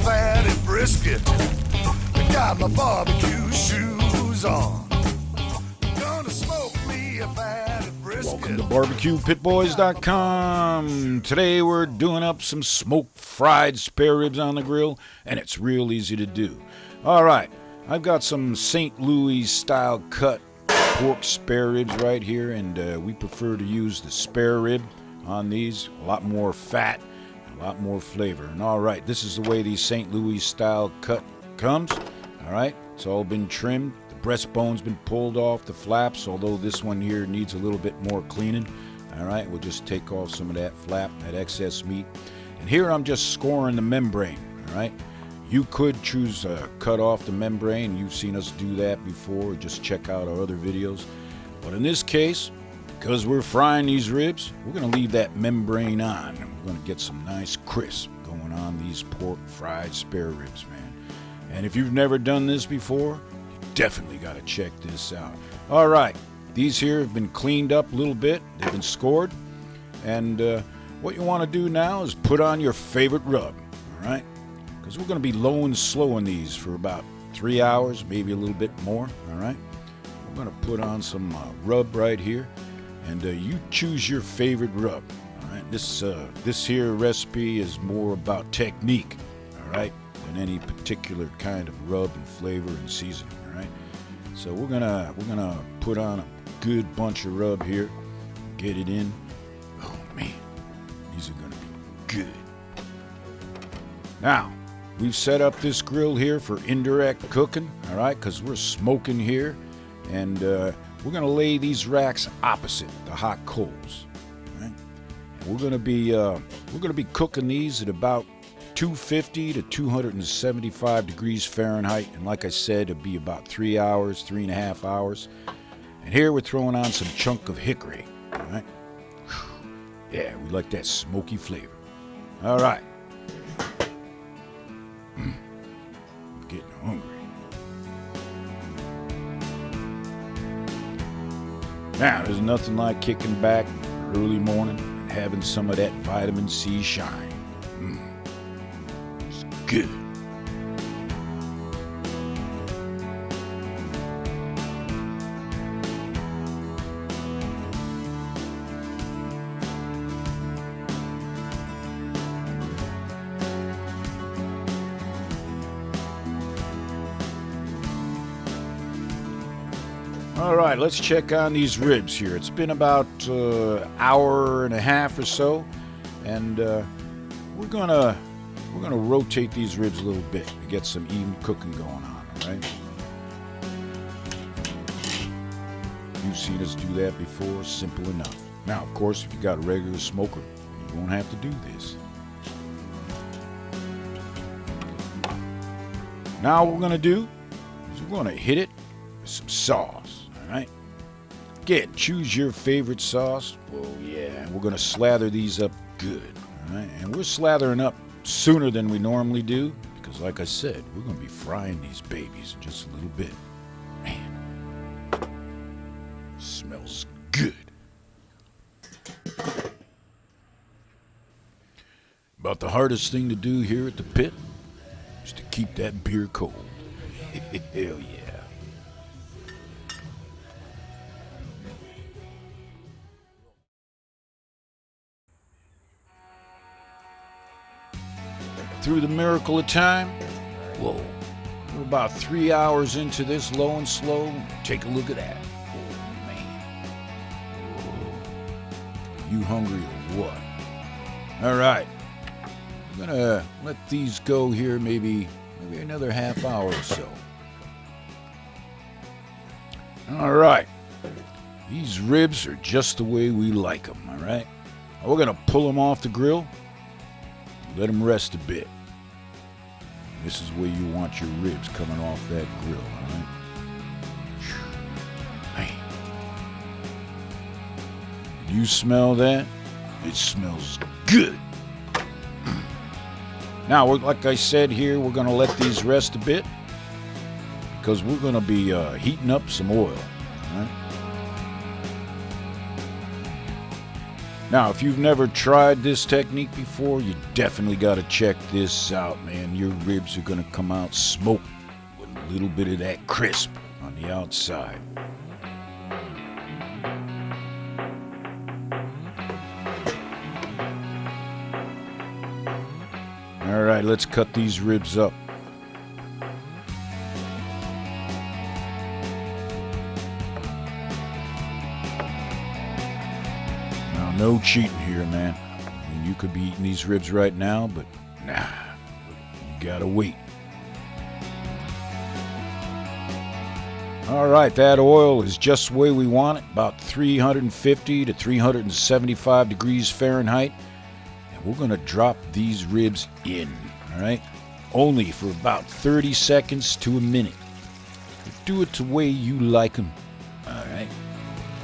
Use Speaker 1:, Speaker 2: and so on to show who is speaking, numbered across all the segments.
Speaker 1: fatty brisket. I got my barbecue shoes on. Gonna smoke me a fatty brisket.
Speaker 2: Welcome to BBQPitBoys.com. Today we're doing up some smoked fried spare ribs on the grill, and it's real easy to do. All right, I've got some St. Louis style cut pork spare ribs right here, and we prefer to use the spare rib on these. A lot more fat, a lot more flavor. And all right, this is the way these St. Louis style cut comes. All right, it's all been trimmed. The breastbone's been pulled off the flaps, although this one here needs a little bit more cleaning. All right, we'll just take off some of that flap, that excess meat. And here I'm just scoring the membrane. All right, you could choose to cut off the membrane. You've seen us do that before. Just check out our other videos. But in this case, because we're frying these ribs, we're going to leave that membrane on. And we're going to get some nice crisp going on these pork fried spare ribs, man. And if you've never done this before, you definitely got to check this out. All right, these here have been cleaned up a little bit. They've been scored. And what you want to do now is put on your favorite rub, all right? Because we're going to be low and slow in these for about 3 hours, maybe a little bit more, all right? We're going to put on some rub right here. And you choose your favorite rub, all right? This here recipe is more about technique, all right, than any particular kind of rub and flavor and seasoning, all right? So we're gonna put on a good bunch of rub here, get it in. Oh man, these are gonna be good. Now we've set up this grill here for indirect cooking, all right, because we're smoking here, and we're going to lay these racks opposite the hot coals, right? And we're going to be cooking these at about 250 to 275 degrees Fahrenheit, and like I said, it'll be about 3 hours, 3.5 hours. And here we're throwing on some chunk of hickory, all right? Yeah, we like that smoky flavor. All right. I'm getting hungry. Now, there's nothing like kicking back early morning and having some of that vitamin C shine. It's good. All right, let's check on these ribs here. It's been about an hour and a half or so, and we're gonna rotate these ribs a little bit to get some even cooking going on. All right. You've seen us do that before. Simple enough. Now, of course, if you got a regular smoker, you won't have to do this. Now, what we're gonna do is we're gonna hit it with some sauce. Right? Again, choose your favorite sauce. Oh yeah, we're gonna slather these up good. All right, and we're slathering up sooner than we normally do because, like I said, we're gonna be frying these babies in just a little bit. Man, smells good. About the hardest thing to do here at the pit is to keep that beer cold. Hell yeah. Through the miracle of time, whoa, we're about 3 hours into this low and slow. Take a look at that. Oh, man. Whoa. You hungry or what? All right. I'm going to let these go here maybe another half hour or so. All right. These ribs are just the way we like them, all right? We're going to pull them off the grill. Let them rest a bit. This is where you want your ribs coming off that grill, all right? Man. You smell that? It smells good. Now, like I said here, we're going to let these rest a bit because we're going to be heating up some oil, all right? Now, if you've never tried this technique before, you definitely got to check this out, man. Your ribs are going to come out smoked with a little bit of that crisp on the outside. All right, let's cut these ribs up. No cheating here, man. I mean, you could be eating these ribs right now, but nah, you gotta wait. All right, that oil is just the way we want it, about 350 to 375 degrees Fahrenheit. And we're gonna drop these ribs in, all right? Only for about 30 seconds to a minute. Do it the way you like them, all right?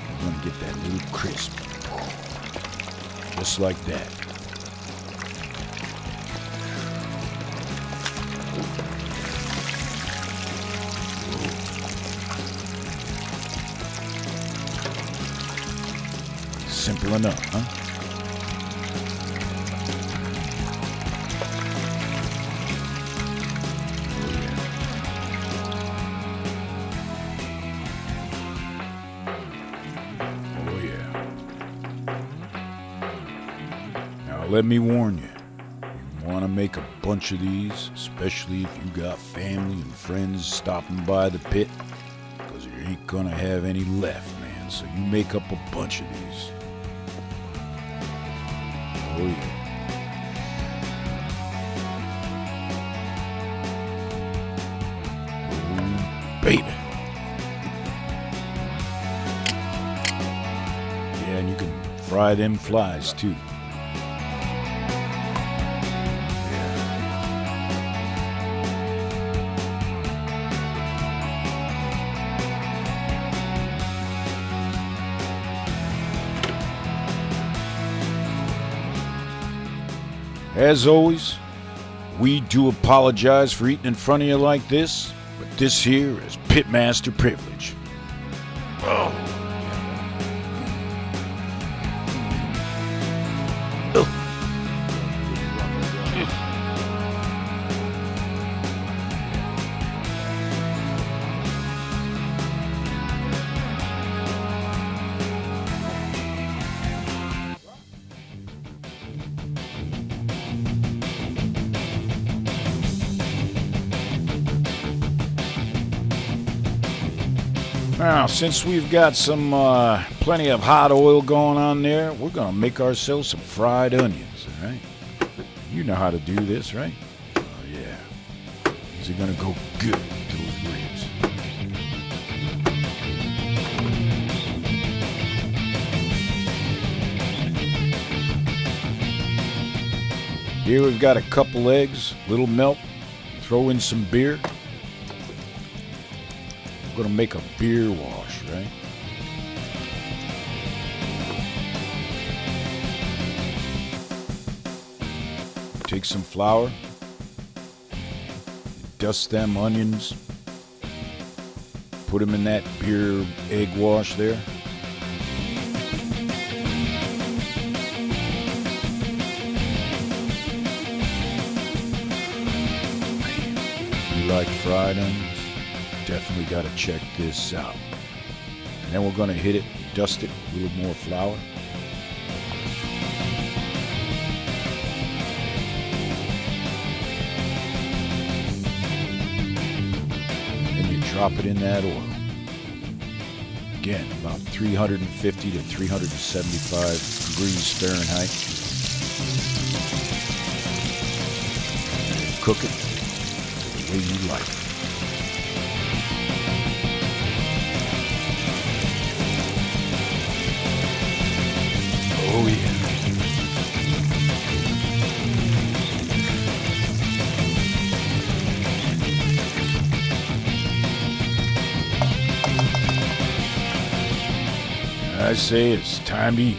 Speaker 2: We're gonna get that little crisp. Just like that. Simple enough, huh? Let me warn you, you want to make a bunch of these, especially if you got family and friends stopping by the pit, because you ain't gonna have any left, man. So you make up a bunch of these. Oh yeah. Oh baby. Yeah, and you can fry them flies too. As always, we do apologize for eating in front of you like this, but this here is pitmaster privilege. Oh. Now, since we've got some plenty of hot oil going on there, we're going to make ourselves some fried onions, all right? You know how to do this, right? Oh, yeah. These are going to go good with those ribs. Here we've got a couple eggs, little milk, throw in some beer. We're gonna make a beer wash, right? Take some flour, dust them onions, put them in that beer egg wash there. You like fried onions? Definitely got to check this out. And then we're going to hit it, dust it, a little more flour. Then you drop it in that oil. Again, about 350 to 375 degrees Fahrenheit. And cook it the way you like it. Oh yeah. I say it's time to eat.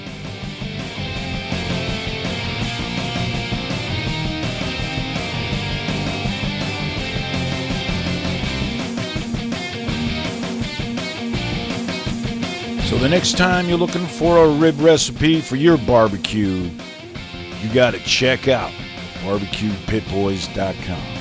Speaker 2: So the next time you're looking for a rib recipe for your barbecue, you got to check out BBQPitBoys.com.